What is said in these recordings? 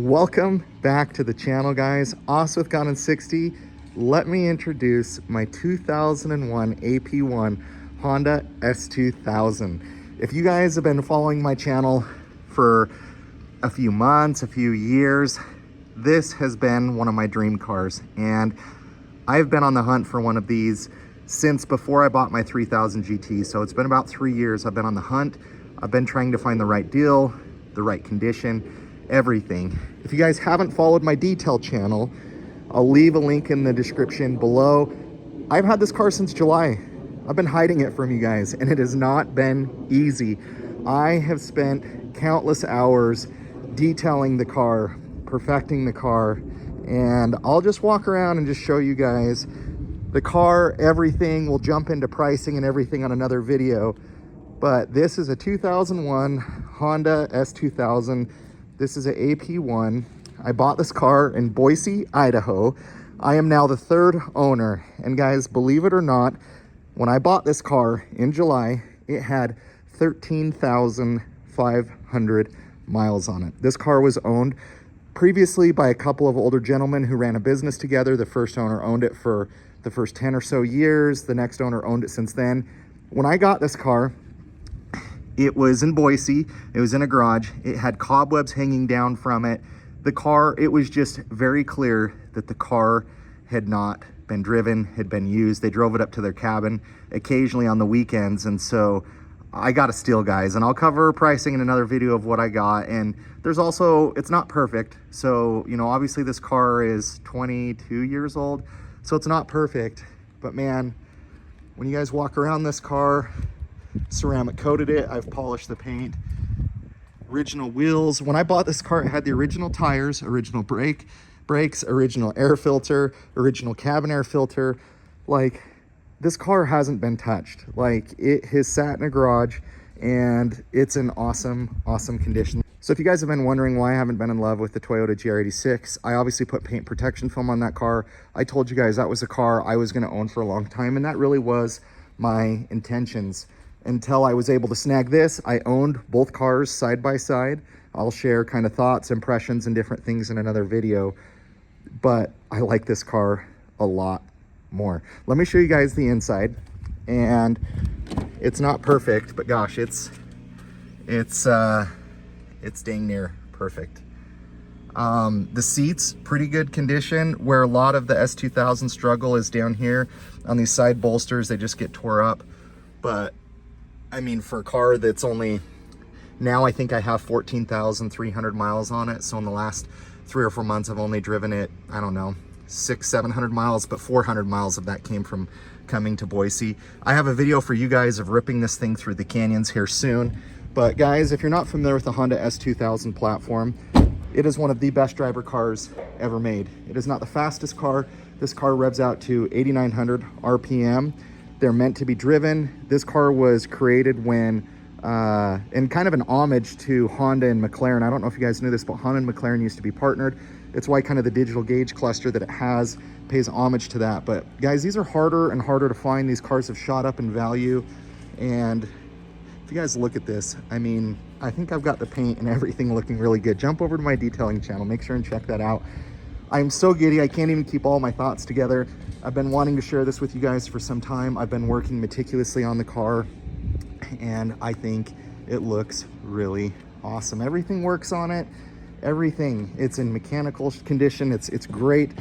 Welcome back to the channel, guys. Os with Gone in 60. Let me introduce my 2001 AP1 Honda S2000. If you guys have been following my channel for a few months, a few years, this has been one of my dream cars, and I've been on the hunt for one of these since before I bought my 3000 GT. So it's been about 3 years I've been on the hunt. I've been trying to find the right deal, the right condition, everything. If you guys haven't followed my detail channel, I'll leave a link in the description below. I've had this car since July. I've been hiding it from you guys, and it has not been easy. I have spent countless hours detailing the car, perfecting the car, and I'll just walk around and just show you guys the car, everything. We'll jump into pricing and everything on another video, but this is a 2001 Honda S2000. This is an AP1. I bought this car in Boise, Idaho. I am now the third owner. And guys, believe it or not, when I bought this car in July, it had 13,500 miles on it. This car was owned previously by a couple of older gentlemen who ran a business together. The first owner owned it for the first 10 or so years. The next owner owned it since then. When I got this car, it was in Boise. It was in a garage. It had cobwebs hanging down from it. The car, it was just very clear that the car had not been driven, had been used. They drove it up to their cabin occasionally on the weekends. And so I got a steal, guys, and I'll cover pricing in another video of what I got. And there's also, it's not perfect. So, you know, obviously this car is 22 years old, so it's not perfect. But man, when you guys walk around this car, ceramic coated it, I've polished the paint, original wheels. When I bought this car, it had the original tires, original brakes, original air filter, original cabin air filter. Like, this car hasn't been touched. Like, it has sat in a garage, and it's in awesome condition. So if you guys have been wondering why I haven't been in love with the Toyota GR86, I obviously put paint protection film on that car. I told you guys that was a car I was going to own for a long time, and that really was my intentions. Until I was able to snag this, I owned both cars side by side. I'll share kind of thoughts, impressions, and different things in another video, but I like this car a lot more. Let me show you guys the inside, and it's not perfect, but gosh, it's dang near perfect. The seats, pretty good condition. Where a lot of the S2000 struggle is down here on these side bolsters, they just get tore up. But I mean, for a car that's only, now I think I have 14,300 miles on it. So in the last 3 or 4 months, I've only driven it, I don't know, 600-700 miles, but 400 miles of that came from coming to Boise. I have a video for you guys of ripping this thing through the canyons here soon. But guys, if you're not familiar with the Honda S2000 platform, it is one of the best driver cars ever made. It is not the fastest car. This car revs out to 8,900 RPM. They're meant to be driven. This car was created when, in kind of an homage to Honda and McLaren. I don't know if you guys knew this, but Honda and McLaren used to be partnered. It's why kind of the digital gauge cluster that it has pays homage to that. But guys, these are harder and harder to find. These cars have shot up in value. And if you guys look at this, I mean, I think I've got the paint and everything looking really good. Jump over to my detailing channel, make sure and check that out. I'm so giddy, I can't even keep all my thoughts together. I've been wanting to share this with you guys for some time. I've been working meticulously on the car, and I think it looks really awesome. Everything works on it, everything. It's in mechanical condition, it's great,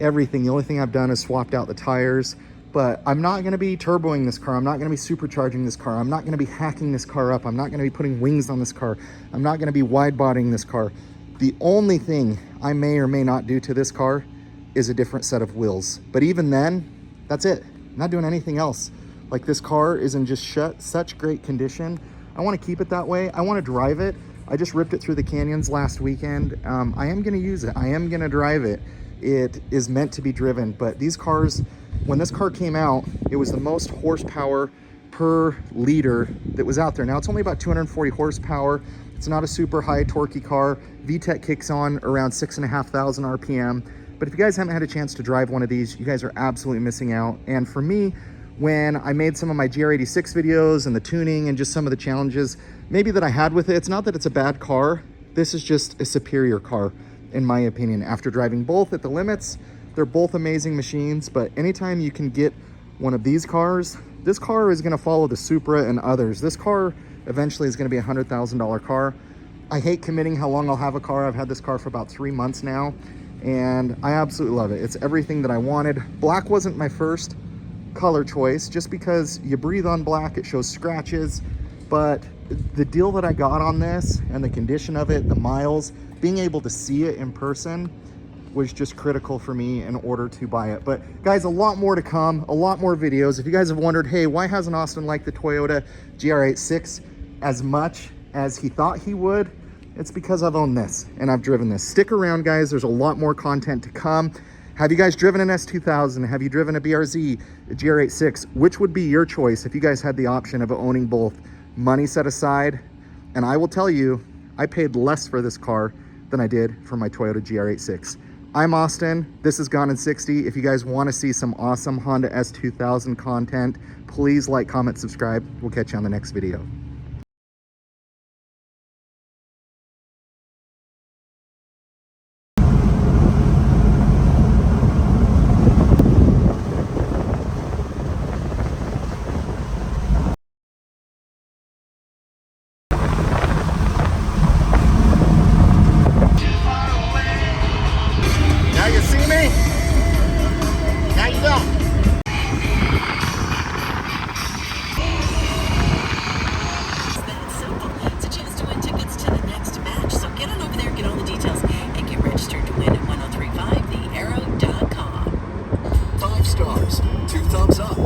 everything. The only thing I've done is swapped out the tires, but I'm not gonna be turboing this car. I'm not gonna be supercharging this car. I'm not gonna be hacking this car up. I'm not gonna be putting wings on this car. I'm not gonna be wide bodying this car. The only thing I may or may not do to this car is a different set of wheels. But even then, that's it. I'm not doing anything else. Like, this car is in just such great condition. I want to keep it that way. I want to drive it. I just ripped it through the canyons last weekend. I am going to use it. I am going to drive it. It is meant to be driven. But these cars, when this car came out, it was the most horsepower per liter that was out there. Now it's only about 240 horsepower. It's not a super high torquey car. VTEC kicks on around 6,500 RPM. But if you guys haven't had a chance to drive one of these, you guys are absolutely missing out. And for me, when I made some of my GR86 videos and the tuning and just some of the challenges maybe that I had with it, it's not that it's a bad car. This is just a superior car. in my opinion. After driving both at the limits, they're both amazing machines, but anytime you can get one of these cars, this car is gonna follow the Supra and others. This car eventually is gonna be a $100,000 car. I hate committing how long I'll have a car. I've had this car for about 3 months now, and I absolutely love it. It's everything that I wanted. Black wasn't my first color choice, just because you breathe on black, it shows scratches, but the deal that I got on this and the condition of it, the miles, being able to see it in person was just critical for me in order to buy it. But guys, a lot more to come, a lot more videos. If you guys have wondered, hey, why hasn't Austin liked the Toyota GR86 as much as he thought he would? It's because I've owned this and I've driven this. Stick around, guys. There's a lot more content to come. Have you guys driven an S2000? Have you driven a BRZ, a GR86? Which would be your choice if you guys had the option of owning both? Money set aside, and I will tell you, I paid less for this car than I did for my Toyota GR86. I'm Austin. This is Gone in 60. If you guys want to see some awesome Honda S2000 content, please like, comment, subscribe. We'll catch you on the next video. Now you see me? Now you don't. It's simple. It's a chance to win tickets to the next match. So get on over there, get all the details, and get registered to win at 1035thearrow.com. 5 stars, 2 thumbs up.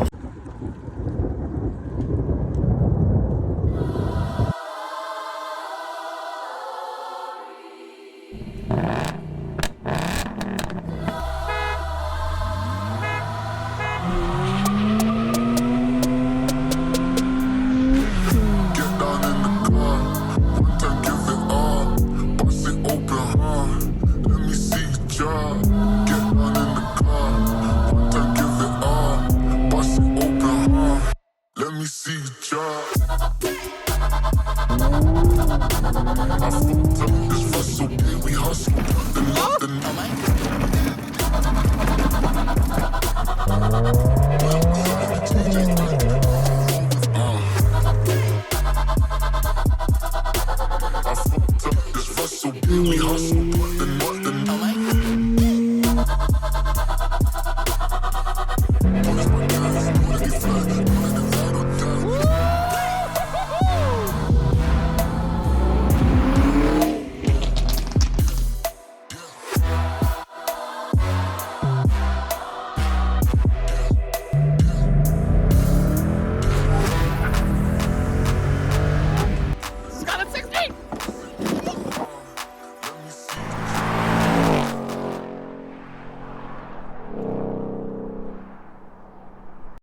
Let me see you try. I fucked up this hustle, okay, we hustle. Nothing. I fucked up this hustle, okay, we hustle.